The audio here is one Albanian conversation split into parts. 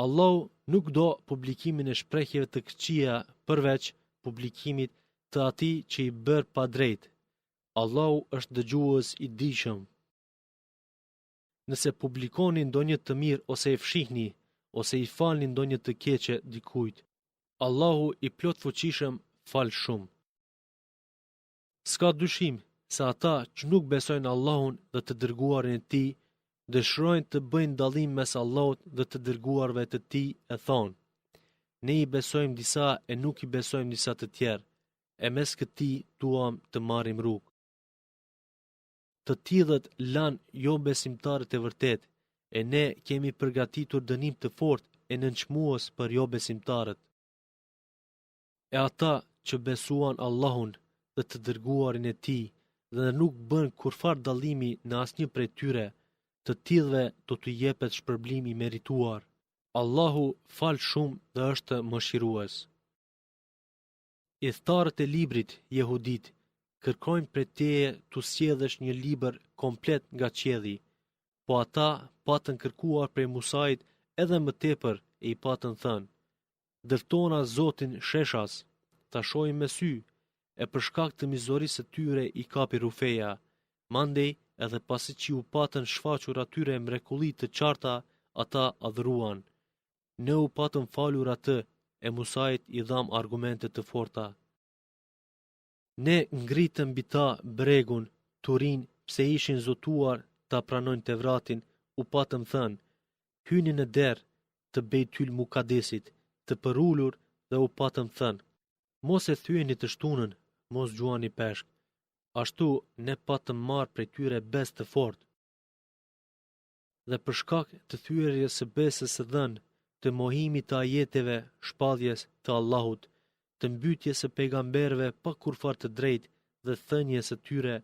Allahu nuk do publikimin e shprehjeve të këqija përveç publikimit të atij që i bërë pa drejt. Allahu është dëgjues i dijshëm. Nëse publikoni ndonjë të mirë ose e fshihni, ose i falni ndonjë të keqe dikujt, Allahu i plot fuqishëm fal shumë. S'ka dyshim se ata që nuk besojnë Allahun dhe të dërguarin e tij, dëshirojnë të bëjnë dallim mes Allahut dhe të dërguarve të tij e thonë: ne i besojmë disa e nuk i besojmë disa të tjerë, e mes këtij duam të marrim rrugë. Të tillët lanë jo besimtarët e vërtet, e ne kemi përgatitur dënim të fortë e nënçmues për jo besimtarët. E ata që besuan Allahun dhe të dërguarin e tij dhe nuk bën kurfar dallimi në asnjë prej tyre, të tillëve do t'u jepet shpërblim i merituar. Allahu fal shumë dhe është mëshirues. Idhtarët e librit jehudit kërkojnë prej teje t'u sjellësh një libër komplet nga qielli, po ata patën kërkuar prej Musait edhe më tepër e i patën thënë: dërtona Zotin sheshas, ta shohim me sy, e për shkak të mizorisë së tyre i kapi rufeja. Mandej edhe pasi që u patën shfaqur atyre mrekulli të qarta, ata adhuruan. Ne u patëm falur atë, e Musait i dham argumente të forta. Ne ngritëm mbi ta bregun, Turin, pse ishin zotuar ta pranojnë Tevratin, u patëm thënë: hyni në derë të Beitul Mukadesit, të përullur, dhe u patëm thënë: mos e thyeni të shtunën, mos gjuani peshk. Ashtu ne patëm marrë prej tyre besë të fortë. Dhe për shkak të thyerjes së besës së dhënë, të mohimit të ajeteve shpalljes të Allahut, të mbytjes së pejgamberëve pa kurfar të drejtë dhe thënies së tyre,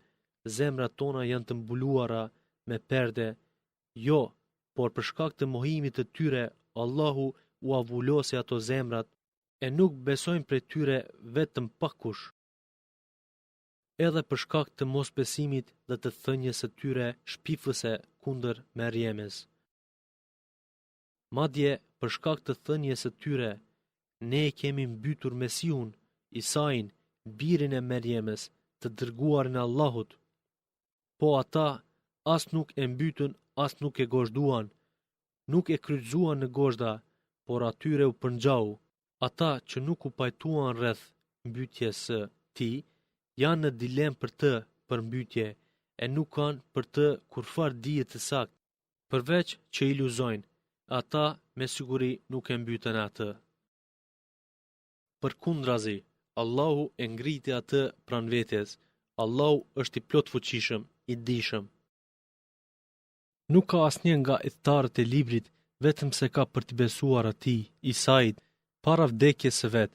zemrat tona janë të mbuluara me perde. Jo, por për shkak të mohimit të tyre, Allahu u avullosi ato zemrat, e nuk besojnë prej tyre vetëm pakush. Edhe për shkak të mosbesimit dhe të thënies së tyre shpifëse kundër Merjemes. Madje për shkak të thënies së tyre, ne kemi mbytur Mesiun, Isain, birin e Merjemes, të dërguarin e Allahut. Po ata as nuk e mbytën, as nuk e gozhduan, nuk e kryqëzuan në gozhda, por atyre u përngjau. Ata që nuk u pajtuan rreth mbytjes së tij, janë në dilemë për të përmbytje, e nuk kanë për të kurfar dije të saktë, përveç që iluzojnë, ata me siguri nuk e mbytën atë. Përkundrazi, Allahu e ngriti atë pranë vetes. Allahu është i plot fuqishëm, i dijshëm. Nuk ka asnjë nga idhtarët e librit vetëm se ka për të besuar atij, Isait, para vdekjes së vet,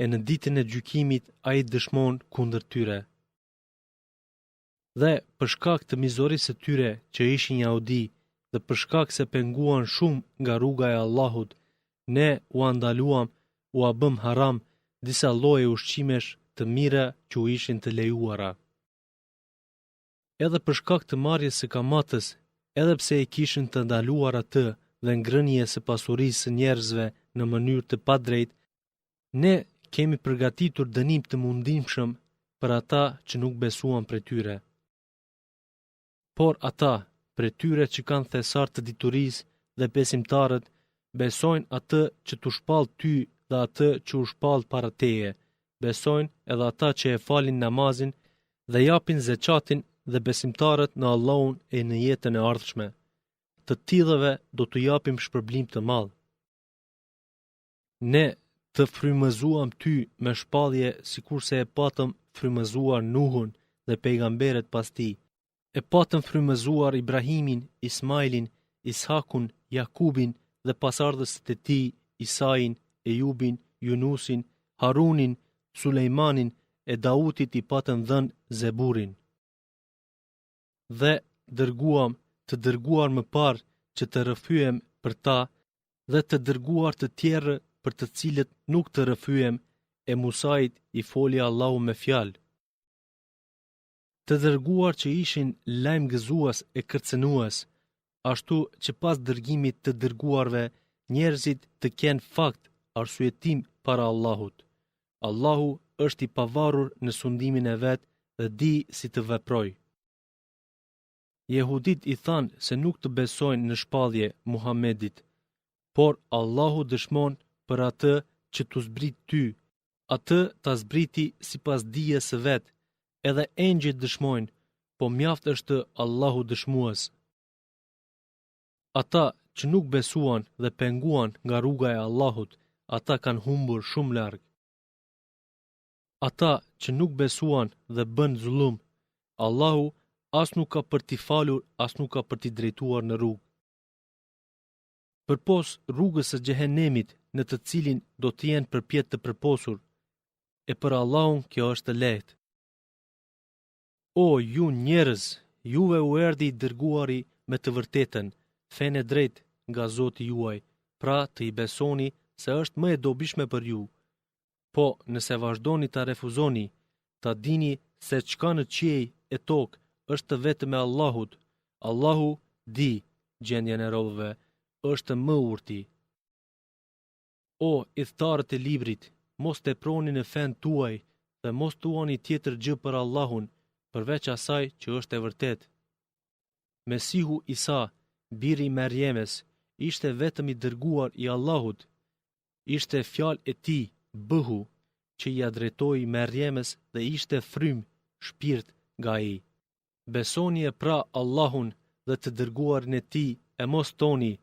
e në ditën e gjykimit ai dëshmon kundër tyre. Dhe për shkak të mizorisë së tyre që ishin jahudi, dhe për shkak se penguan shumë nga rruga e Allahut, ne u andaluam, u a bëm haram disa lloje ushqimesh të mira që u ishin të lejuara. Edhe për shkak të marrjes së kamatës, edhe pse e kishin të ndaluar atë dhe ngrënjes së pasurisë së njerëzve në mënyrë të padrejtë, ne kemi përgatitur dënim të mundimshëm për ata që nuk besuan prej tyre. Por ata, prej tyre që kanë thesar të diturisë dhe besimtarët, besojnë atë që t'u shpall ty dhe atë që u shpall para teje, besojnë edhe ata që e falin namazin dhe japin zeqatin dhe besimtarët në Allahun e në jetën e ardhshme. Të tillëve do t'u japim shpërblim të madh. Ne të frymëzuam ty me shpallje sikurse e patëm frymëzuar Nuhun dhe pejgamberet pas tij. E patëm frymëzuar Ibrahimin, Ismailin, Ishakun, Jakubin dhe pasardhësit e tij, Isain, Ejubin, Yunusin, Harunin, Sulejmanin e Dautit i patëm dhënë Zeburin. Dhe dërguam të dërguar më parë që të rrëfyem për ta dhe të dërguar të tjerë për të cilët nuk të rrëfyem, e Musait i foli Allahu me fjalë. Të dërguar që ishin lajm gëzues e kërcënues, ashtu që pas dërgimit të dërguarve njerëzit të kenë fakt arsyetim para Allahut. Allahu është i pavarur në sundimin e vet dhe di si të veproj. Jehudit i thanë se nuk të besojnë në shpallje Muhamedit, por Allahu dëshmon për atë që t'u zbrit ty, atë ta zbriti sipas dijes së vet, edhe engjëjt dëshmojnë, po mjaft është Allahu dëshmues. Ata që nuk besuan dhe penguan nga rruga e Allahut, ata kanë humbur shumë larg. Ata që nuk besuan dhe bën zullum, Allahu as nuk ka për t'i falur, as nuk ka për t'i drejtuar në rrugë. Përpos rrugës së xhehenemit në të cilin do të jenë përpjet të përposur, e për Allahun kjo është e lehtë. O ju njerëz, juve u erdhi i dërguari me të vërtetën, fenë e drejtë nga Zoti juaj, pra të i besoni se është më e dobishme për ju. Po, nëse vazhdoni ta refuzoni, ta dini se çka në qiej e tokë është vetëm e Allahut. Allahu di gjendjen e robëve, është më urti. O idhtarët e librit, mos teproni në fen tuaj dhe mos thuani tjetër gjë për Allahun, përveç asaj që është e vërtet. Mesihu Isa, biri i Merjemes, ishte vetëm i dërguar i Allahut. Ishte fjalë e tij, bëhu, që i drejtoi Merjemes dhe ishte frym, shpirt nga ai. Besoni e pra Allahun dhe të dërguarin e tij e mos thoni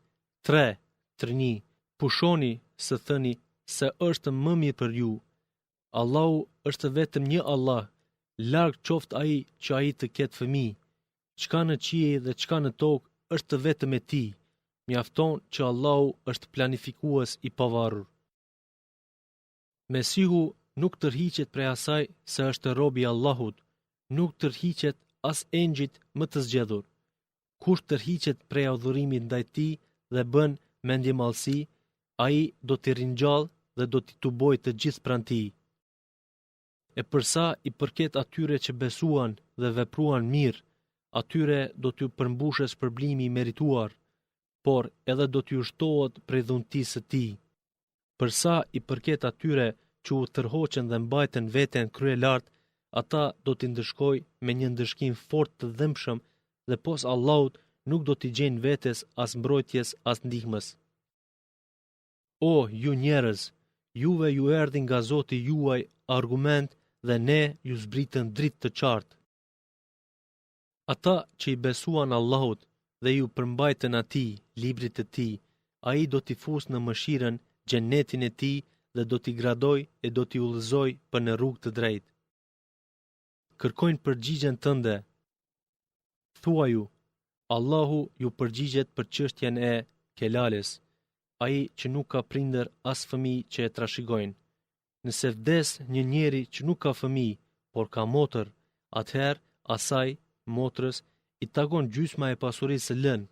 3-1, pushoni së thëni se është më mirë për ju. Allahu është vetëm një Allah, larg qoftë ai që ai të ketë fëmijë. Çka në qiej dhe çka në tokë është vetëm e tij. Mjafton që Allahu është planifikues i pavarur. Mesihu nuk tërhiqet prej asaj se është robi i Allahut, nuk tërhiqet as engjëjt më të zgjedhur. Kush tërhiqet prej adhurimit ndaj tij dhe bën mendjemallësi, ai do t'i ringjallë dhe do t'i tubojë të gjithë pranë tij. E përsa i përket atyre që besuan dhe vepruan mirë, atyre do t'ju përmbushet shpërblimi i merituar, por edhe do t'ju shtohet prej dhuntisë së tij. Përsa i përket atyre që u tërhoqën dhe mbajtën veten krye lart, ata do t'i ndëshkoj me një ndëshkim fort të dhëmshëm dhe pos Allahut nuk do t'i gjejnë vetes as mbrojtjes as ndihmës. O, ju njerëz, juve ju erdhi nga Zoti juaj argument dhe ne ju zbritën dritë të qartë. Ata që i besuan Allahut dhe ju përmbajtën atij, librit të tij, ai do t'i fusë në mëshirën, xhenetin e tij dhe do t'i gradoj e do t'i udhëzoj për në rrugë të drejtë. Kërkojnë përgjigjen tënde. Thuaj ju, Allahu ju përgjigjet për çështjen e kelales, ai që nuk ka prindër as fëmijë që e trashëgojnë. Nëse vdes një njeri që nuk ka fëmijë, por ka motër, atëherë asaj, motrës, i takon gjysma e pasurisë së lënë.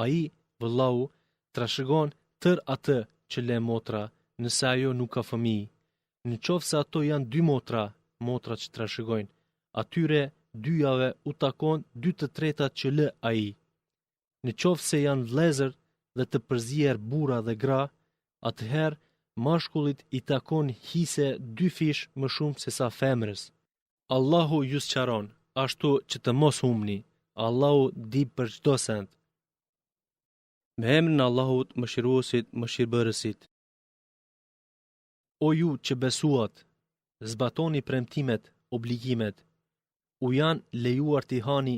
Ai, vëllau, trashëgon tër atë që le motra, nëse ajo nuk ka fëmijë. Në qoftë se ato janë 2 motra që trashëgojnë, atyre dyjave u takon 2/3 që lë ai. Në qoftë se janë vëllezër dhe të përzier burra dhe gra, atëherë mashkullit i takon hise 2 fish më shumë se sa femrës. Allahu ju sqaron, ashtu që të mos humni. Allahu di për çdo send. Me emrin e Allahut, mëshiruesit, mëshirbërësit. O ju që besuat, zbatoni premtimet, obligimet. U janë lejuar t'i hani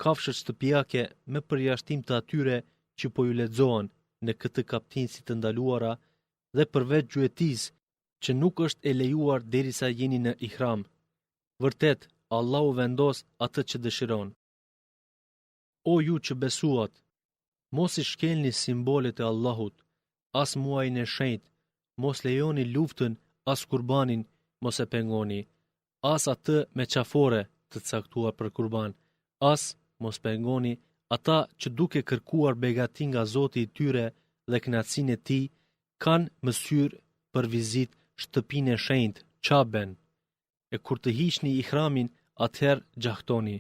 kafshët shtëpiake me përjashtim të atyre që po ju lexohen në këtë kapitull si të ndaluara dhe përveç gjuetisë që nuk është e lejuar derisa jeni në ihram. Vërtet, Allahu vendos atë që dëshiron. O ju që besuat, mos i shkelni simbolet e Allahut, as muajin e shenjtë, mos lejoni luftën, as kurbanin, mos e pengoni, as atë me qafore të caktuar për kurban, as mos pengoni ata që duke kërkuar begati nga Zoti i tyre dhe kënaqësinë e tij, kanë mësyrë për vizitë shtëpinë e shenjtë, Qaben. E kur të hiqni ihramin, atëherë gjahtoni.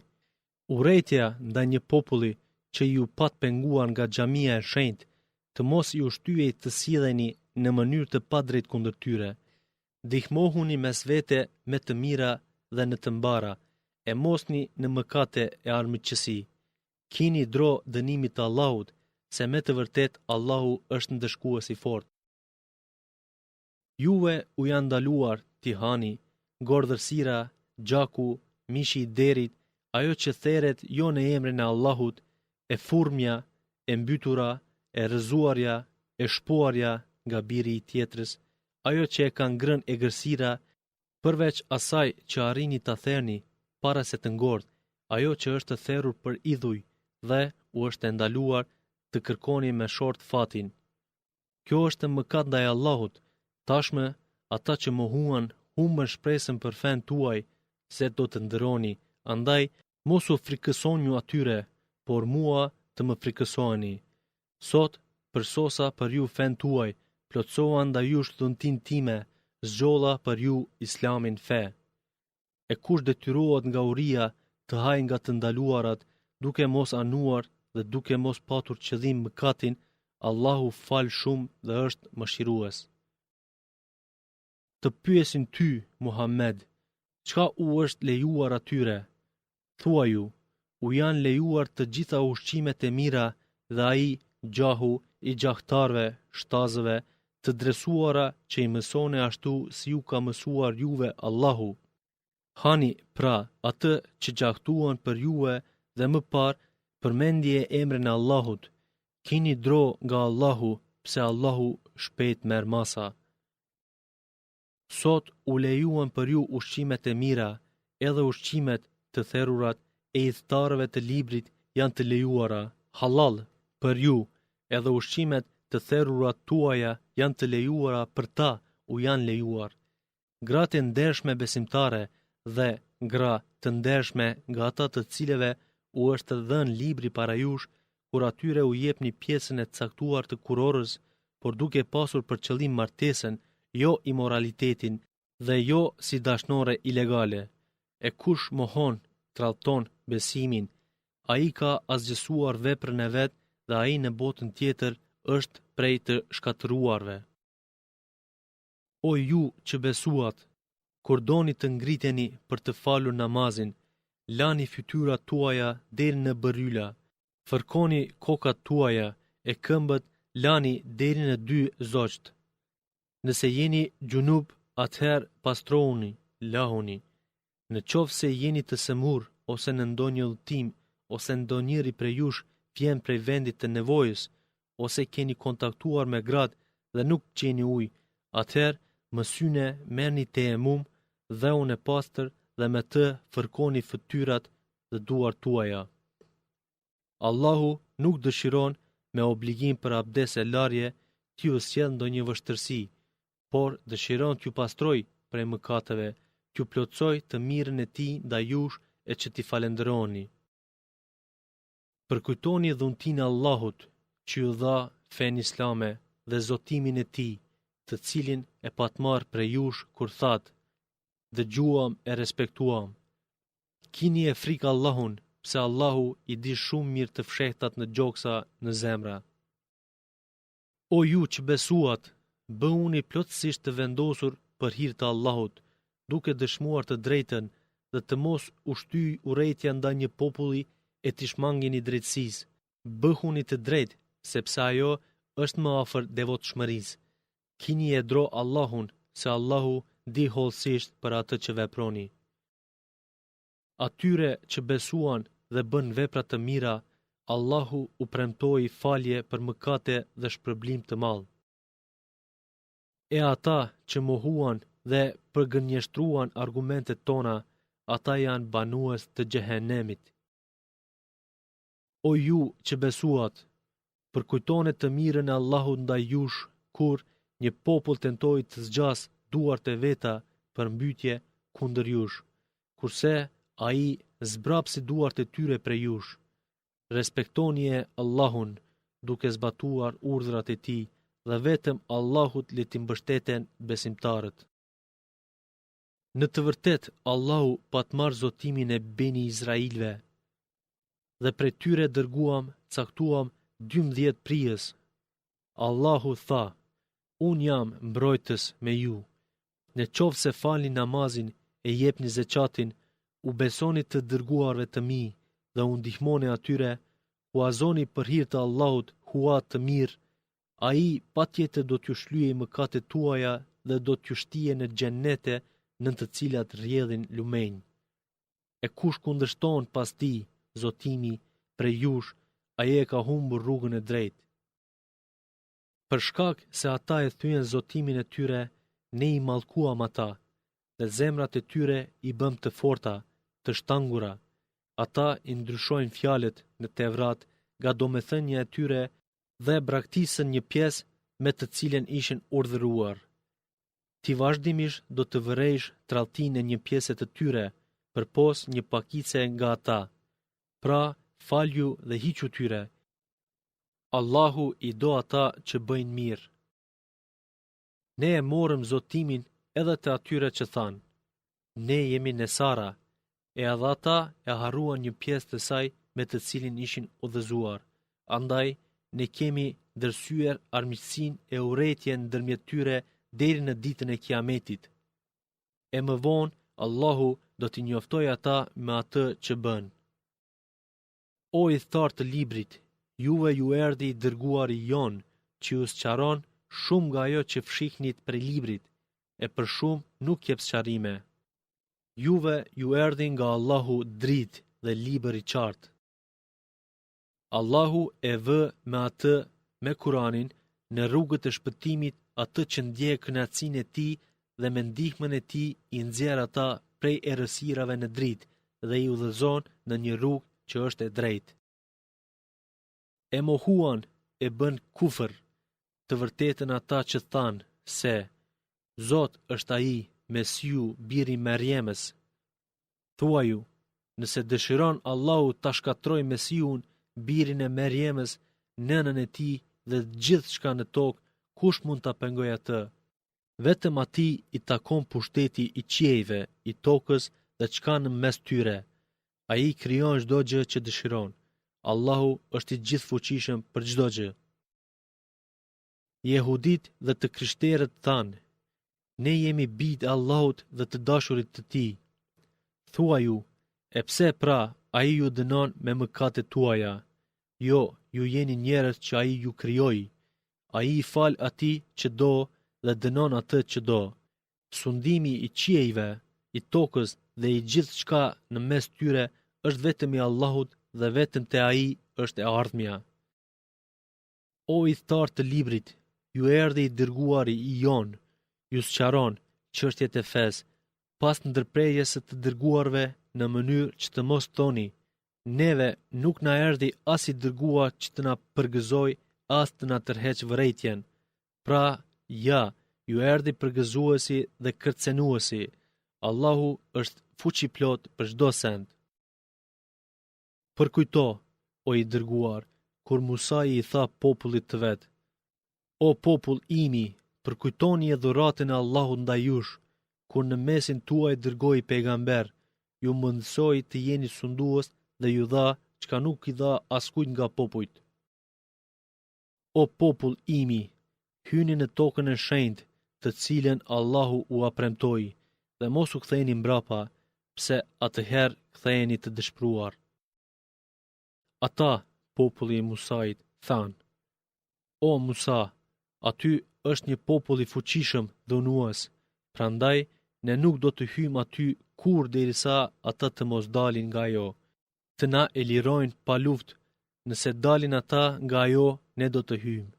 Urrejtja ndaj një populli që ju pat penguar nga xhamia e shenjtë të mos i ushtyej të silleni në mënyrë të padrejtë kundër tyre. Ndihmohuni mes vete me të mira dhe në të mbara, e mosni në mëkate e armiqësi. Kini dro dënimit të Allahut, se me të vërtet Allahu është ndëshkues i fortë. Juve u janë ndaluar t'i hani gordërsira, gjaku, mishi i derit, ajo që theret jo në emrin e Allahut, e furmja, e mbytura, e rrëzuarja, e shpuarja nga biri i tjetrës, ajo që e kanë ngrënë egërsira, përveç asaj që arrini ta therni para se të ngordh, ajo që është therrur për idhuj dhe u është ndaluar të kërkoni me short fatin. Kjo është mëkat ndaj Allahut. Tashmë ata që mohuan humbën shpresën për fen tuaj se do të ndëroni, andaj mos u frikësoni ju atyre, por mua të më frikësoni. Sot përsosa për ju fen tuaj, plotësova ndaj jush dhuntin time, zgjolla për ju Islamin fe. E kush detyrohet nga uria të haj nga të ndaluarat, duke mos anuar dhe duke mos patur qëllim mëkatin, Allahu fal shumë dhe është mëshirues. Të pyesin ty, Muhammed, çka u është lejuar atyre? Thua ju, u janë lejuar të gjitha ushqimet e mira dhe ai, gjahu i gjahtarve, shtazëve, të dresuara që i mësone ashtu si ju ka mësuar juve Allahu. Hani, pra, atë që gjahtuan për juve dhe më parë, përmendje emrin e Allahut. Kini dro nga Allahu, pse Allahu shpejt merr masa. Sot u lejuan për ju ushqimet e mira, edhe ushqimet të therrurat e idhtarëve të librit janë të lejuara, halal për ju, edhe ushqimet të therrurat tuaja janë të lejuara për ta, u janë lejuar. Gratë e ndershme besimtare dhe gra të ndershme nga ata të cilëve u është dhënë libri para jush, kur atyre u jepni pjesën e caktuar të kurorës, por duke pasur për qëllim martesën, jo imoralitetin dhe jo si dashnore ilegale. E kush mohon, tradhton besimin, ai ka asgjësuar veprën e vet dhe ai në botën tjetër është prej të shkatëruarve. O ju që besuat, kur doni të ngriteni për të falur namazin, lani fytyrat tuaja deri në bërryla, fërkoni kokat tuaja e këmbët lani deri në 2 zogjt. Nëse jeni gjunub, atëherë pastrohuni, lahuni. Në qoftë se jeni të sëmur, ose në ndonjë udhtim, ose ndonjëri prej jush vjen prej vendit të nevojës, ose keni kontaktuar me gratë dhe nuk gjeni ujë, atëherë mësyne merrni tejemum dhe unë e pastër dhe me të fërkoni fytyrat dhe duart tuaja. Allahu nuk dëshiron me obligim për abdes e larje t'ju sjell ndonjë vështirësi, por dëshiron t'ju pastroj prej mëkateve, t'ju plotësoj të mirën e tij ndaj jush e që t'i falenderoni. Përkujtoni dhuntin e Allahut që ju dha fen islame dhe zotimin e tij, të cilin e patmarr prej jush kur thatë, dëgjuam e respektuam. Kini e frikë Allahun, pse Allahu i di shumë mirë të fshehtat në gjoksa në zemra. O ju që besuat, bëhuni plotësisht të vendosur për hir të Allahut, duke dëshmuar të drejtën dhe të mos ushtyj urrejtja ndaj një populli e t'i shmangini drejtësisë. Bëhuni të drejtë, sepse ajo është më afër devotshmërisë. Kini e dro Allahun, se Allahu di hollësisht për atë që veproni. Atyre që besuan dhe bën vepra të mira, Allahu u premtoi falje për mëkate dhe shpërblim të madh. E ata që mohuan dhe përgënjeshtruan argumentet tona, ata janë banues të xhehenemit. O ju që besuat, përkujtoni të mirën e Allahut ndaj jush kur një popull tentoi të zgjas duart e veta për mbytje kundër jush, kurse ai zbrapsi duart e tyre prej jush. Respektoni e Allahun duke zbatuar urdhrat e tij dhe vetëm Allahut le t'i mbështeten besimtarët. Në të vërtet, Allahu patmarr zotimin e Beni Izrailve dhe prej tyre dërguam, caktuam 12 prijës. Allahu tha, unë jam mbrojtës me ju. Në qovë se falni namazin e jepni zeqatin, u besoni të dërguarve të mi dhe u ndihmoni atyre, huazoni për hir të Allahut hua të mirë, ai patjetër do t'ju shlyejë mëkatet tuaja dhe do t'ju shtijë në xhenete në të cilat rrjedhin lumenj. E kush kundërshton pas ti, Zotimi, prej jush, ai e ka humbur rrugën e drejtë. Për shkak se ata e thyen Zotimin e tyre, ne i mallkuam ata, dhe zemrat e tyre i bëm të forta, të shtangura. Ata i ndryshojnë fjalët në Tevrat nga domethënia e tyre dhe braktisën një pjesë me të cilën ishin urdhëruar. Ti vazhdimisht do të vërejsh tradhtinë e një pjese të tyre, përpos një pakice nga ata. Pra, falju dhe hiqu tyre. Allahu i do ata që bëjnë mirë. Ne e morëm Zotimin edhe të atyre që thanë, ne jemi Nesara, e edhe ata e harruan një pjesë të saj me të cilin ishin udhëzuar. Andaj, ne kemi ndërsyer armiqsinë e urrëtitjen ndërmjet tyre deri në ditën e Kiametit. E më vonë, Allahu do t'i njoftojë ata me atë që bën. O i thartë të librit, juve ju erdhi i dërguari jon, që ju sqaron shumë nga ajo që fshihnit prej librit, e për shumë nuk jep sqarime. Juve ju erdhi nga Allahu dritë dhe libër i qartë. Allahu e vë me atë, me Kuranin, në rrugët e shpëtimit atë që ndjek kënaqësinë e tij dhe me ndihmën e tij i nxjerr ata prej errësirave në dritë dhe i udhëzon në një rrugë që është e drejtë. E mohuan e bën kufër, të vërtetën ata që thanë se Zot është ai, Mesiu, biri i Merjemës. Thuaju, nëse dëshiron Allahu ta shkatrojë Mesiun, birin e Merjemës, nënën e tij dhe gjithçka në tokë, kush mund ta pengojë atë? Vetëm atij i takon pushteti i qiejve, i tokës dhe çka në mes tyre. Ai krijon çdo gjë që dëshiron. Allahu është i gjithfuqishëm për çdo gjë. Jehudit dhe të krishterët thanë, ne jemi bijtë e Allahut dhe të dashurit të tij. Thuaju, e pse pra ai ju dënon me mëkatet tuaja? Jo, ju jeni njerëz që ai ju krijoi. Ai i fal atij që do dhe dënon atë që do. Sundimi i qiejve, i tokës dhe i gjithçka në mes tyre është vetëm i Allahut dhe vetëm te ai është e ardhmja. O i thartë të librit, ju erdhi i dërguari i jon, ju sqaron çështjet e fesë, pas ndërprerjes së të dërguarve në mënyrë që të mos thoni, neve nuk na erdhi as i dërguar që të na përgëzoj, as të na tërheq vërejtjen. Pra, ja, ju erdhi përgëzuesi dhe kërcenuesi. Allahu është fuqiplot për çdo send. Përkujto, o i dërguar, kur Musa i tha popullit të vet, o popull imi, përkujtoni e dhuratën e Allahut ndaj jush, kur në mesin tuaj dërgoi pejgamber, ju mundsoi të jeni sundues dhe ju dha çka nuk i dha askujt nga popujt. O popull imi, hyni në tokën e shenjtë, të cilën Allahu u apremtoi, dhe mos u ktheheni mbrapa, pse atëherë ktheheni të dëshpëruar. Ata, populli i Musait, thanë, o Musa, aty është një popull i fuqishëm dhe unues, prandaj ne nuk do të hyjmë aty kur derisa ata të mos dalin nga ajo, të na e lirojnë pa luftë, nëse dalin ata nga ajo, ne do të hyjmë.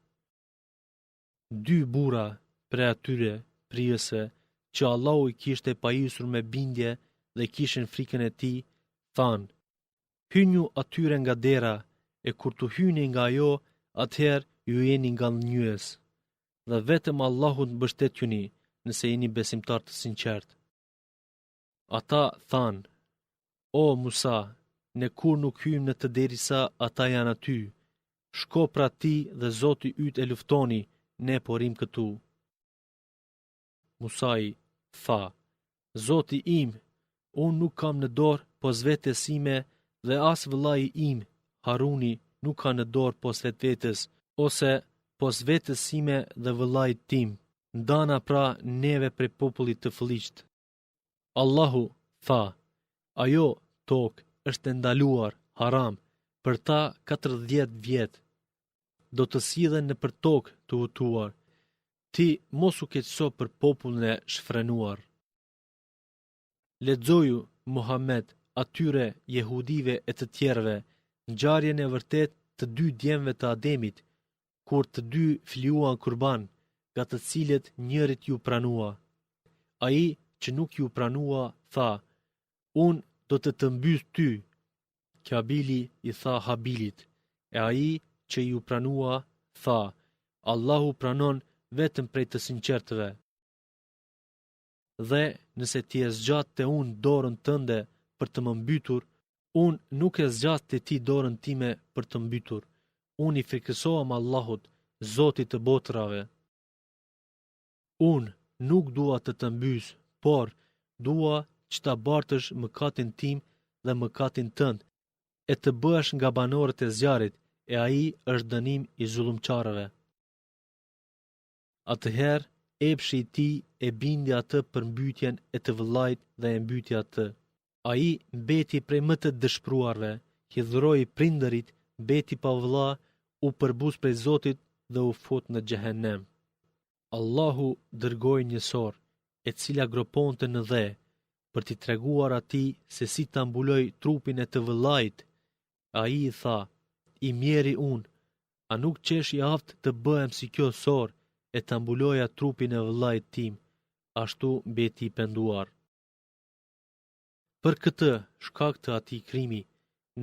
Dy burra prej atyre prijëse që Allahu i kishte pajisur me bindje dhe kishin frikën e tij, thanë, hyjnju atyre nga dera, e kur të hyni nga ajo, atëherë ju jeni nga njëës, dhe vetëm Allahun mbështetjuni nëse jeni besimtar të sinqert. Ata thanë, o Musa, ne kur nuk hyjmë në të derisa ata janë aty, shko pra ti dhe Zoti yt e luftoni, ne porim këtu. Musai tha, Zoti im, unë nuk kam në dorë pos vetes ime dhe as vëllai im, Haruni, nuk ka në dorë pos vetvetes, ose pos vetës sime dhe vëllait tim, ndana pra neve prej popullit të fëlliqt. Allahu tha, ajo tokë është ndaluar, haram, për ta 40 vjet. Do të sillen në për tokë të hutuar. Ti mos u keqso për popullin e shfrenuar. Lexoju, Muhammed, atyre jehudive e të tjerëve, ngjarjen e vërtet të dy djemve të Ademit, kur të dy fliuan kurban, nga të cilët njërit ju pranua. Ai që nuk ju pranua, tha, unë do të mbys ty. Kabili i tha Habilit, e ai që ju pranua, tha, Allahu pranon vetëm prej të sinqertëve. Dhe nëse ti e zgjat të unë dorën tënde për të më mbytur, unë nuk e zgjat të ti dorën time për të mbytur. Unë i frikësohem Allahut, Zotit të botrave. Unë nuk dua të mbys, por dua që ta bartësh mëkatin tim dhe mëkatin tënd, e të bësh nga banorët e zjarit, e ai është dënim i zullumçarëve. Atëherë, epshi i tij e bindi atë për mbytjen e të vëllait dhe e mbyti atë. Ai mbeti prej më të dëshpëruarve, hidhuroi prindërit, mbeti pa vëlla, u përbus prej Zotit dhe u fut në xhehenem. Allahu dërgoi një sorë, e cila groponte në dhe, për t'i treguar atij se si ta mbuloj trupin e të vëllait. Ai i tha, i mjeri unë, a nuk qesh i aft të bëhem si kjo sorë, e ta mbuloja trupin e vëllait tim, ashtu mbeti i penduar. Për këtë shkak të atij krimi,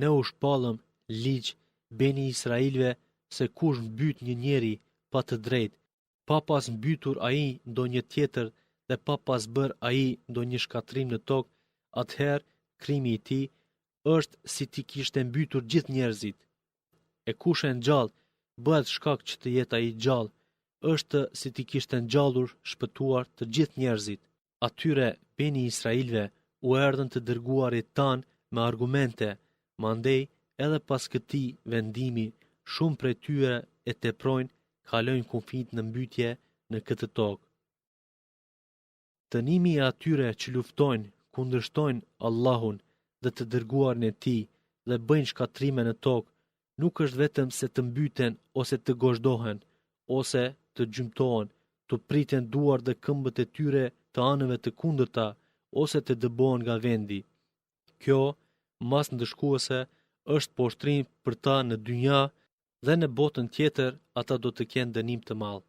ne u shpallëm ligj beni Israilve se kush mbyt një njeri pa të drejtë, pa pas mbytur ai ndonjë tjetër dhe pa pas bër ai ndonjë shkatrim në tokë, atëherë krimi i tij është si ti kishte mbytur gjithë njerëzit. E kush e ngjall bëhet shkak që të jetë ai gjallë, është si ti kishte ngjallur shpëtuar të gjithë njerëzit. Atyre beni Israilve u erdhën të dërguarit tan me argumente, mandej edhe pas këtij vendimi shumë prej tyre e teprojnë, kalojnë kufijt në mbytje në këtë tokë. Dënimi i atyre që luftojnë, kundërshtojnë Allahun dhe të dërguarin e tij dhe bëjnë shkatrime në tokë, nuk është vetëm se të mbyten ose të gozhdohen, ose të gjymtohen, të priten duar dhe këmbët e tyre të anëve të kundërta, ose të dëbohen nga vendi. Kjo, mas ndëshkuese, është poshtrim për ta në dynja dhe në botën tjetër ata do të kenë dënim të madh.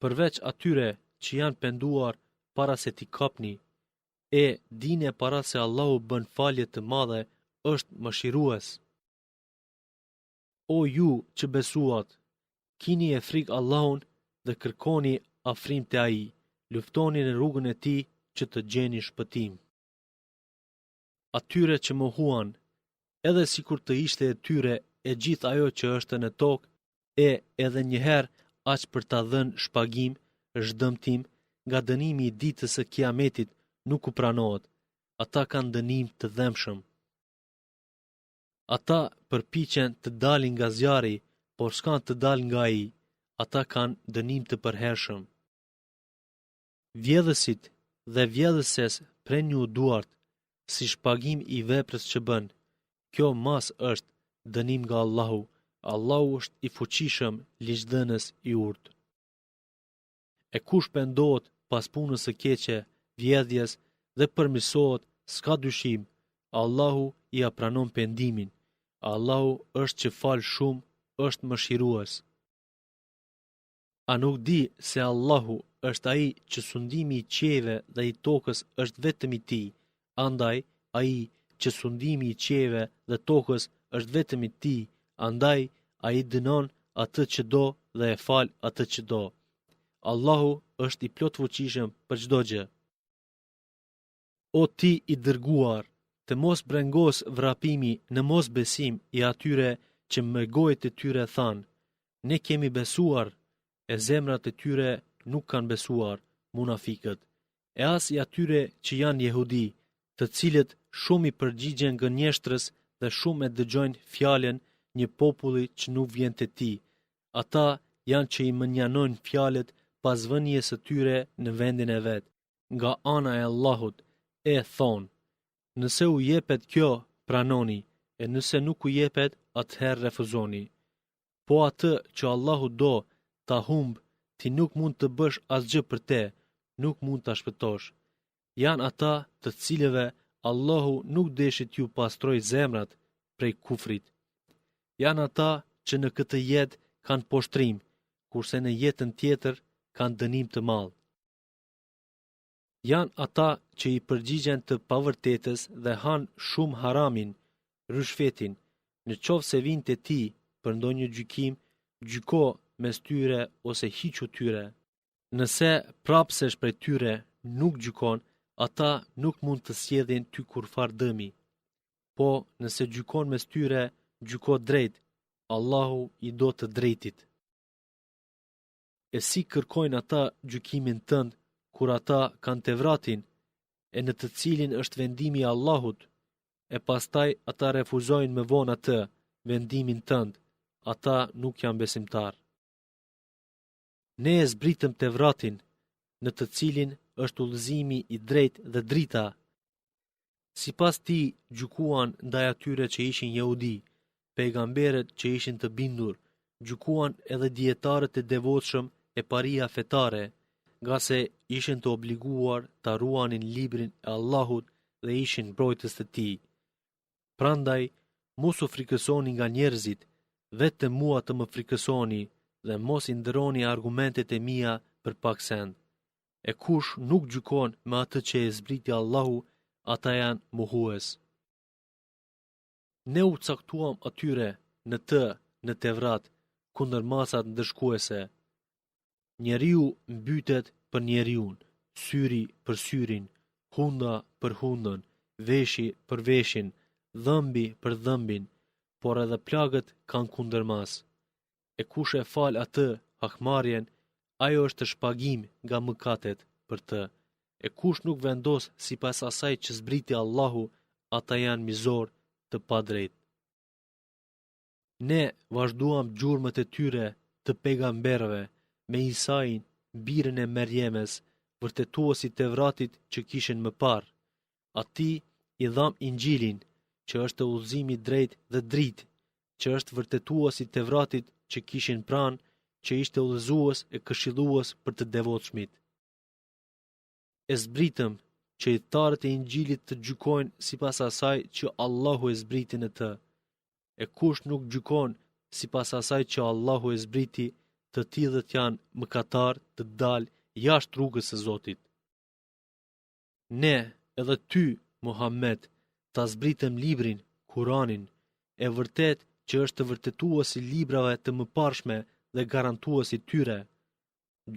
Përveç atyre që janë penduar para se t'i kapni, e dini para se Allahu bën falje të madhe, është mëshirues. O ju që besuat, kini e frikë Allahun dhe kërkoni afrim te ai, luftoni në rrugën e tij që të gjeni shpëtim. Atyre që mohuan, edhe sikur të ishte e tyre e gjithë ajo që është në tokë, e edhe njëherë aq për ta dhënë shpagim, zhdëmtim, nga dënimi i ditës së Kiametit nuk u pranohet. Ata kanë dënim të dhëmshëm. Ata përpiqen të dalin nga zjarri, por s'kan të dalin nga ai. Ata kanë dënim të përhershëm. Vjedhësit dhe vjedhëses pren një duart, si shpagim i veprës që bën. Kjo mas është dënim nga Allahu. Allahu është i fuqishëm, ligjdhënës i urtë. E kush pendohet pas punës së keqe, vjedhjes dhe përmirësohet, s'ka dyshim, Allahu i pranon pendimin. Allahu është që fal shumë, është mëshirues. A nuk di se Allahu është ai që sundimi i qiejve dhe i tokës është vetëm i tij, andaj ai që sundimi i qiejve dhe tokës është vetëm i tij, andaj ai dënon atë që do dhe e fal atë që do. Allahu është i plot fuqishëm për çdo gjë. O ti i dërguar, të mos brengos vrapimi në mos besim i atyre që me gojët e tyre thanë, ne kemi besuar, e zemrat e tyre nuk kanë besuar, munafikët, e as i atyre që janë jehudi, të cilët shumë i përgjigjen gënjeshtrës dhe shumë e dëgjojnë fjalën një populli që nuk vjen te ti. Ata janë që i mënjanojnë fjalët pas vënies së tyre në vendin e vet, nga ana e Allahut, e thonë: nëse u jepet kjo, pranoni, e nëse nuk u jepet, atëherë refuzoni. Po atë që Allahu do ta humb, ti nuk mund të bësh asgjë për te, nuk mund ta shpëtosh. Janë ata të cilëve Allahu nuk deshit ju pastroj zemrat prej kufrit. Janë ata që në këtë jetë kanë poshtrim, kurse në jetën tjetër kanë dënim të madh. Janë ata që i përgjigjen të pavërtetës dhe hanë shumë haramin, rishfetin. Në qoftë se vinë te ti për ndonjë gjykim, gjyko mes tyre ose hiqu tyre. Nëse prapsesh prej tyre nuk gjykon, ata nuk mund të sjellin ty kurfar dëmi. Po nëse gjykon mes tyre, gjyko drejt, Allahu i do të drejtit. E si kërkojnë ata gjykimin tënd kur ata kanë Tevratin, e në të cilin është vendimi i Allahut, e pastaj ata refuzojnë me vonë atë vendimin tënd, ata nuk janë besimtar. Ne e zbritëm Tevratin, në të cilin është udhëzimi i drejtë dhe drita. Sipas ti gjykuan ndaj atyre që ishin jehudi, pejgamberët që ishin të bindur, gjykuan edhe dietarët e devotshëm e paria fetare, nga se ishin të obliguar ta ruanin librin e Allahut dhe ishin mbrojtës të tij. Prandaj, mos u frikësoni nga njerëzit, vetëm mua të më frikësoni dhe mos i ndëroni argumentet e mia për pak send. E kush nuk gjykon me atë që e zbriti Allahu, ata janë mohues. Ne u caktuam atyre në Tevrat kundër masat ndëshkuese. Njeriu mbytet për njeriun, syri për syrin, hunda për hundën, veshi për veshin, dhëmbi për dhëmbin, por edhe plagët kanë kundërmas. E kush e fal atë hakmarrjen, ajo është shpagim nga mëkatet për të. E kush nuk vendos sipas asaj që zbriti Allahu, ata janë mizor të padrejt. Ne vazhduam gjurmët e tyre të pejgamberëve me Isain, birën e Merjemes, vërtetuesi Tevratit që kishin më parë. Ati i dham Injilin, që është udhëzimi drejt dhe dritë, që është vërtetuesi Tevratit që kishin pranë, që ishte udhëzues e këshillues për të devotshmit. E zbritëm që hejtarët e Injilit të gjykojnë sipas asaj që Allahu e zbriti në të. E kush nuk gjykon sipas asaj që Allahu e zbriti, të tillët janë mëkatar të dalë jashtë rrugës së Zotit. Ne, edhe ty, Muhammed, ta zbritëm librin, Kuranin, e vërtet që është vërtetuesi librave të mëparshme dhe garantuesi tyre.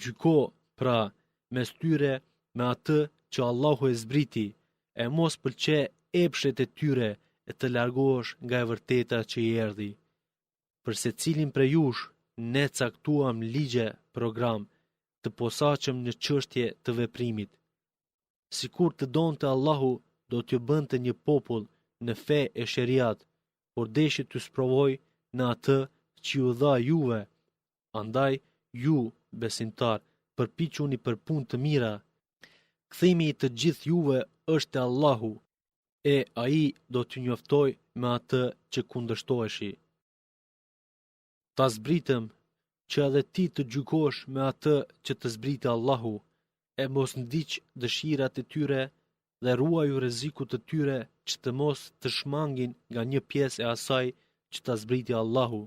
Gjyko, pra, mes tyre me atë që Allahu e zbriti, e mos pëlqe epshet e tyre e të largohesh nga e vërteta që i erdhi. Për secilin prej jush, ne caktuam ligje, program, të posaçëm në çështje të veprimit. Sikur të donte Allahu, do t'ju bënte një popull në fe e sheriat, por deshi t'ju sprovoj në atë që ju dha juve. Andaj, ju, besimtar, përpiquni për punë të mira. Kthimi i të gjithë juve është te Allahu, e ai do t'ju njoftoj me atë që kundërshtoheshi. Ta zbritëm që edhe ti të gjykosh me atë që të zbriti Allahu, e mos ndiq dëshirat e tyre dhe ruaju rrezikut të tyre që të mos të shmangin nga një pjesë e asaj që ta zbriti Allahu.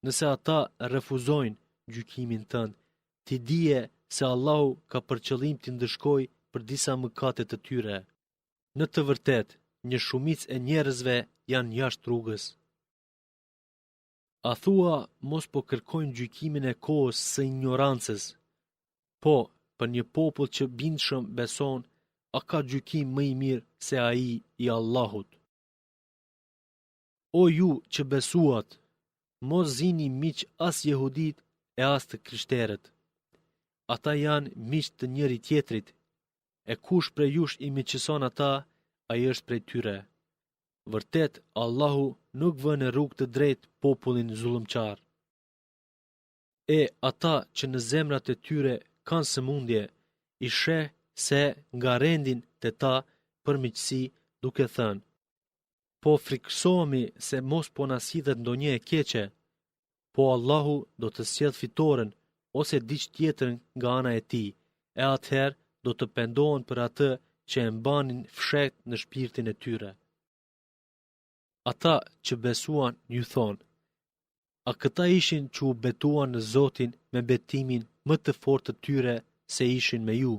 Nëse ata refuzojnë gjykimin tënd, ti dije se Allahu ka për qëllim t'i ndëshkojë për disa mëkate të tyre. Në të vërtetë, një shumicë e njerëzve janë jashtë rrugës. A thua mos po kërkojnë gjykimin e kohës së ignorancës? Po, për një popull që bindshëm beson, a ka gjykim më i mirë se ai i Allahut? O ju që besuat, mos zini miq as jehudit e as të krishterët. Ata janë miq të njëri tjetrit, e kush prej jush i miqëson ata, ai është prej tyre. Vërtet, Allahu nuk vë në rrugë të drejtë popullin zullëmqar. E ata që në zemrat e tyre kanë sëmundje, i sheh se nga rendin të ta për miqësi, duke thënë: po friksohemi se mos po na sidhet ndonjë e keqe, po Allahu do të sjell fitoren ose diç tjetër nga ana e tij, e atëherë do të pendohen për atë që e mbanin fshehtë në shpirtin e tyre. Ata që besuan ju thonë: a këta ishin që u betuan në Zotin me betimin më të fortë të tyre se ishin me ju?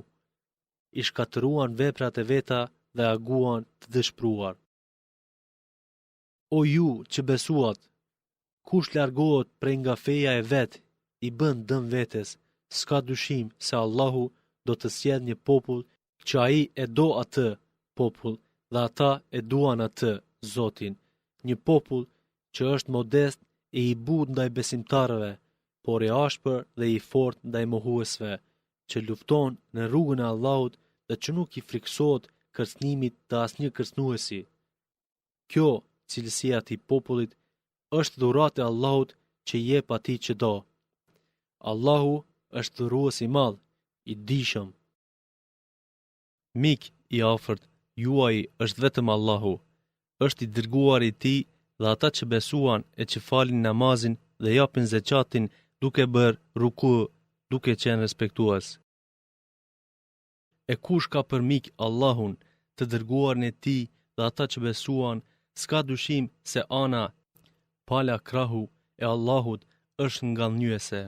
I shkatëruan veprat e veta dhe aguan të dëshpëruar. O ju që besuat, kush largohet prej nga feja e vet, i bën dëm vetes, s'ka dyshim se Allahu do të sjellë një popull që ai e do atë popull dhe ata e duan atë, Zotin, një popull që është modest e i but ndaj besimtarëve, por i ashpër dhe i fortë ndaj mohuesve, që lufton në rrugën e Allahut dhe që nuk i friksohet kërcënimit të asnjë kërcënuesi. Kjo cilësia e popullit është dhuratë e Allahut që jep atij që do. Allahu është dhurues i madh, i dijshëm. Mik i afërt juaj është vetëm Allahu, është i dërguar i tij dhe ata që besuan e që falin namazin dhe japin zeqatin duke bërë ruku, duke qenë respektues. E kush ka për mik Allahun, të dërguarin e tij dhe ata që besuan, s'ka dyshim se ana pala krahu e Allahut është ngallënyese.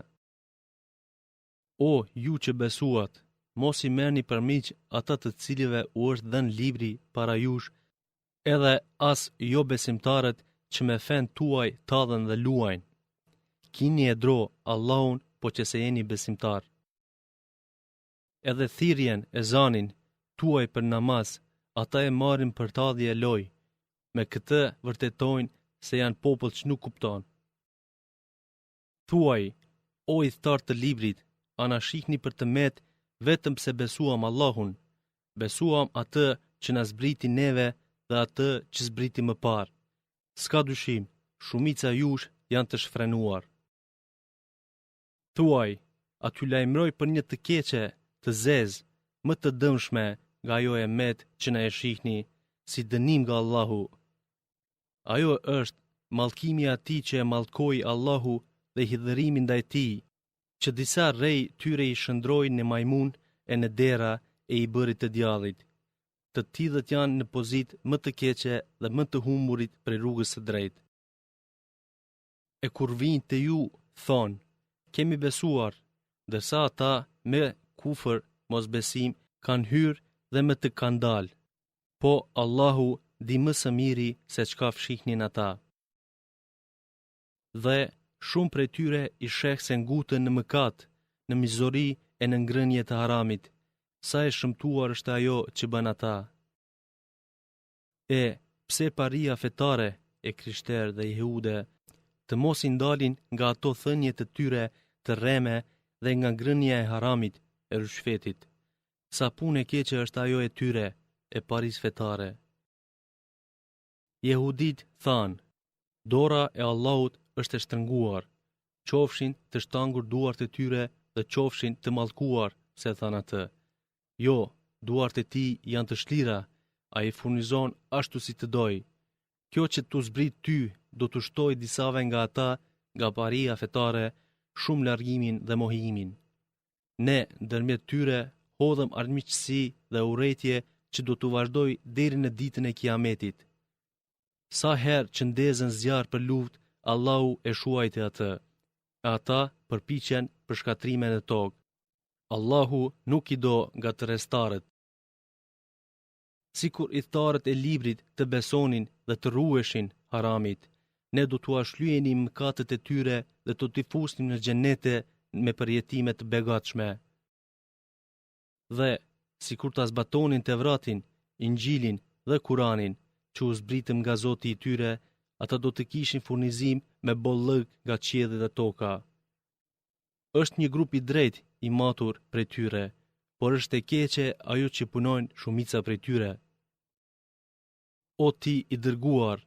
O ju që besuat, mos i merrni për miq ata të cilëve u është dhënë libri para jush, edhe as jo besimtarët që me fen tuaj tallën dhe luajnë. Kini e dro Allahun po që se jeni besimtar. Edhe thirrjen e zanin tuaj për namaz, ata e marrin për tallje e loj, me këtë vërtetojnë se janë popull që nuk kupton. Thuaj, o i thtar të librit, a na shihni për të met vetëm pse besuam Allahun, besuam atë që na zbriti neve dhe atë që zbriti më parë. S'ka dyshim, shumica jush janë të shfrenuar. Thuaj, a t'ju lajmëroj për një të keqe, të zezë, më të dëmshme nga ajo e met që na e shihni, si dënim nga Allahu. Ajo është mallkimi i atij që e mallkoi Allahu dhe hidhërimi ndaj tij, që disa rej tyre i shndrojnë në majmun e në dera e i bërit të djallit. Të tillët janë në pozitë më të keqe dhe më të humburit prej rrugës së drejtë. E kur vinë te ju, thonë, kemi besuar, ndërsa ata me kufër, mosbesim, kanë hyrë dhe me të kanë dalë. Po Allahu di më së miri se çka fshihnin ata. Dhe shumë prej tyre i sheh se ngutën në mëkat, në mizori e në ngrënje të haramit. Sa e shëmtuar është ajo që bën ata. E pse paria fetare e krishterë dhe jehude të mos i ndalin nga ato thënie të tyre të rreme dhe nga ngrënia e haramit e rishfetit. Sa punë e keqe është ajo e tyre e paris fetare. Jehudit thanë, dora e Allahut është e shtrënguar, qofshin të shtangur duart e tyre dhe qofshin të mallkuar, se thanë atë. Jo, duart e tij janë të shlira, ai furnizon ashtu si të doj. Kjo që t'u zbrit ty do t'u shtoj disave nga ata, nga paria fetare, shumë largimin dhe mohimin. Ne, ndërmjet tyre, hodhëm armiqësi dhe urrëtie që do t'u vazhdoj deri në ditën e Kiametit. Sa herë që ndezën zjarr për luftë, Allahu e shuajti atë. Ata përpiqen për shkatrimin e tokë. Allahu nuk i do nga të rrestarët. Sikur i thtarët e librit të besonin dhe të ruheshin haramit, ne do t'u ashlyeni mëkatet e tyre dhe do t'i fusnim në xhenete me përjetime të begatshme. Dhe sikur ta zbatonin Tevratin, Injilin dhe Kuranin, që u zbritëm nga Zoti i tyre, ata do të kishin furnizim me bollëk nga qielli dhe toka. Është një grup i drejtë i matur prej tyre, por është e keqe ajo që punojnë shumica prej tyre. O ti i dërguar,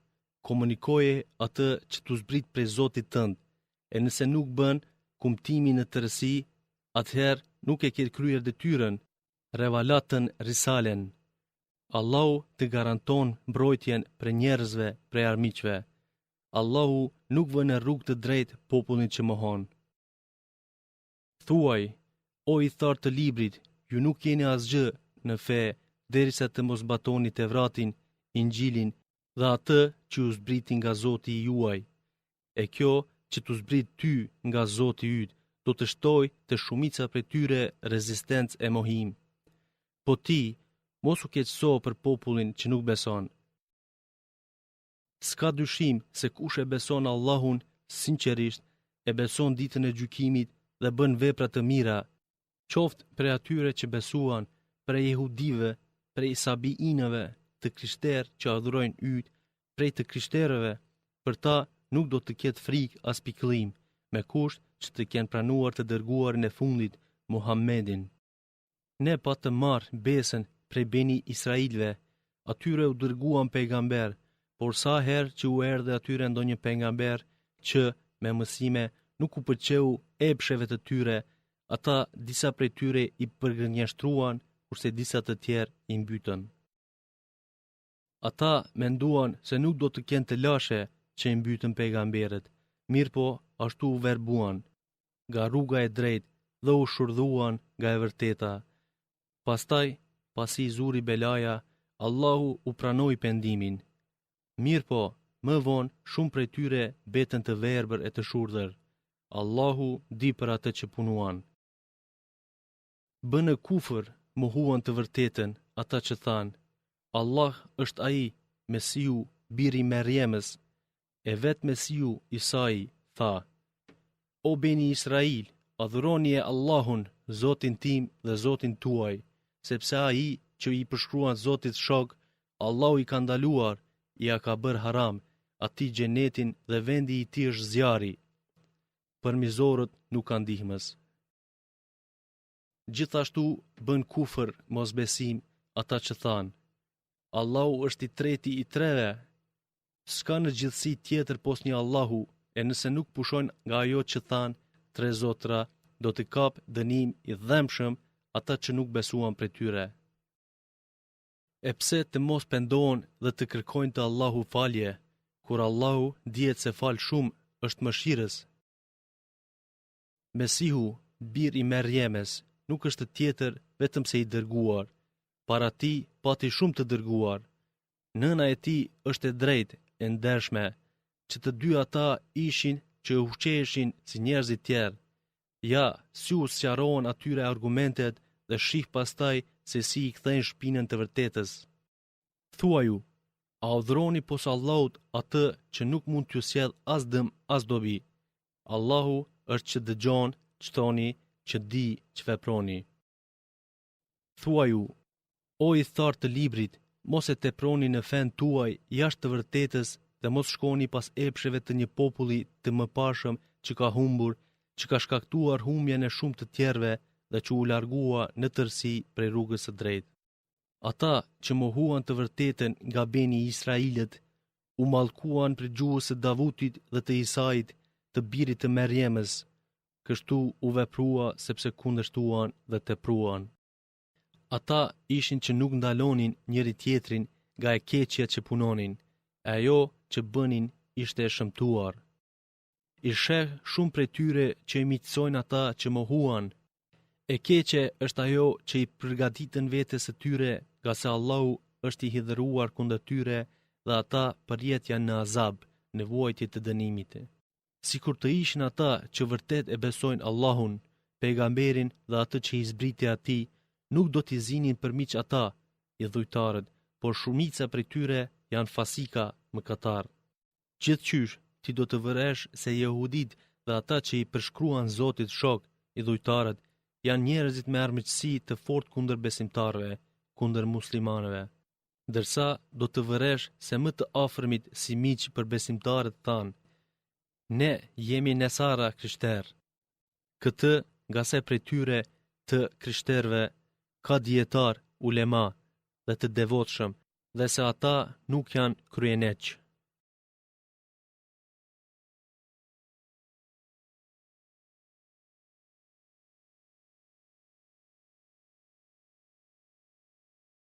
komunikoje atë që t'u zbrit prej Zotit tënd, e nëse nuk bën, kumtimi në tërësi, atëherë nuk e ke kryer detyrën, revalatën risalen. Allahu të garanton mbrojtjen për njerëzve prej armiqve. Allahu nuk vën në rrugë të drejtë popullin që mohon. Thuaj, o i thartë të librit, ju nuk jeni asgjë në fe, derisa të mos zbatoni Tevratin, Injilin dhe atë që u zbriti nga Zoti i juaj. E kjo që t'u zbrit ty nga Zoti yt, do të shtoj të shumica prej tyre rezistencë e mohim. Po ti, mos u keqso për popullin që nuk beson. S'ka dyshim se kush e beson Allahun sinqerisht, e beson ditën e gjykimit dhe bën vepra të mira, qoftë prej atyre që besuan, prej jehudive, prej sabiinëve, të krishterë që adhurojnë yt, prej të krishterëve, për ta nuk do të ketë frikë as pikëllim, me kusht që të kenë pranuar të dërguarin e fundit, Muhammedin. Ne pa të marrë besën prej beni Israilve, atyre u dërguan pejgamber, por sa herë që u erdhe atyre ndonjë pejgamber që me mësime nuk u pëlqeu epsheve të tyre, ata disa prej tyre i përgënjeshtruan, kurse disa të tjerë i mbytën. Ata menduan se nuk do të kenë të lashe që i mbytën pejgamberët, mirë po ashtu u verbuan nga rruga e drejtë dhe u shurdhuan nga e vërteta. Pastaj, pasi zuri belaja, Allahu u pranoi pendimin. Mirë po, më vonë shumë prej tyre betën të verbër e të shurdhër. Allahu di për atë që punuan. Bënë kufër, mohuan të vërtetën ata që thanë, Allah është ai, Mesiu, biri Merjemës, e vetë Mesiu Isai tha, o beni Israil, adhuroni e Allahun, Zotin tim dhe Zotin tuaj, sepse ai që i përshkruan Zotit shok, Allahu i ka ndaluar, ja ka bërë haram, ati gjenetin dhe vendi i tij është zjarri. Për mizorët nuk ka ndihmës. Gjithashtu bën kufër mosbesim ata që thanë, Allahu është i treti i treve, s'ka në gjithësi tjetër pos një Allahu, e nëse nuk pushojnë nga ajo që thanë, tre zotra, do të kapë dënim i dhemshëm ata që nuk besuan prej tyre. E pse të mos pendohen dhe të kërkojnë të Allahu falje, kur Allahu dihet se fal shumë është mëshirës. Mesihu, bir i Merjemes, nuk është tjetër vetëm se i dërguar, para ti pati shumë të dërguar. Nëna e tij është e drejtë, e ndershme, që të dy ata ishin që u ushqeheshin si njerëzit tjerë. Ja, si u sqarohen atyre argumentet dhe shih pastaj se si i kthejnë shpinën të vërtetës. Thuaju, a adhuroni pos Allahut atë që nuk mund t'ju sjell as dëm as dobi. Allahu është që dëgjon, që thoni, që di, që veproni. Thuaju, o i thartë të librit, mos e teproni në fen tuaj jashtë të vërtetës dhe mos shkoni pas epsheve të një populli të mëparshëm që ka humbur, që ka shkaktuar humbjen e shumë të tjerëve dhe që u largua në tërësi prej rrugës së drejtë. Ata që mohuan të vërtetën nga beni Israilët, u mallkuan për gjuhës së Davutit dhe të Isait, të birit të Merjemës, kështu u veprua sepse kundërshtuan dhe tepruan. Ata ishin që nuk ndalonin njëri tjetrin nga e keqja që punonin, e ajo që bënin ishte e shëmtuar. I sheh shumë prej tyre që i miqësojnë ata që mohuan. E keqe është ajo që i përgatitën vetes së tyre, nga se Allahu është i hidhëruar kundër tyre dhe ata përjet janë në azab, në vuajtje të dënimit. Sikur të ishin ata që vërtet e besojnë Allahun, pejgamberin dhe atë që i zbriti atij, nuk do t'i zinin për miq ata, i dhujtarët, por shumica prej tyre janë fasika, mëkatar. Gjithqysh, ti do të vëresh se jehudit dhe ata që i përshkruan Zotit shok, i dhujtarët, janë njerëzit me armiqësi të fortë kundër besimtarëve, kundër muslimanëve. Ndërsa do të vëresh se më të afërmit si miq për besimtarët thanë, ne jemi nesara krishter. Këtë nga se prej tyre të krishterve ka dietar, ulema dhe të devotshëm, dhe se ata nuk janë kryeneq.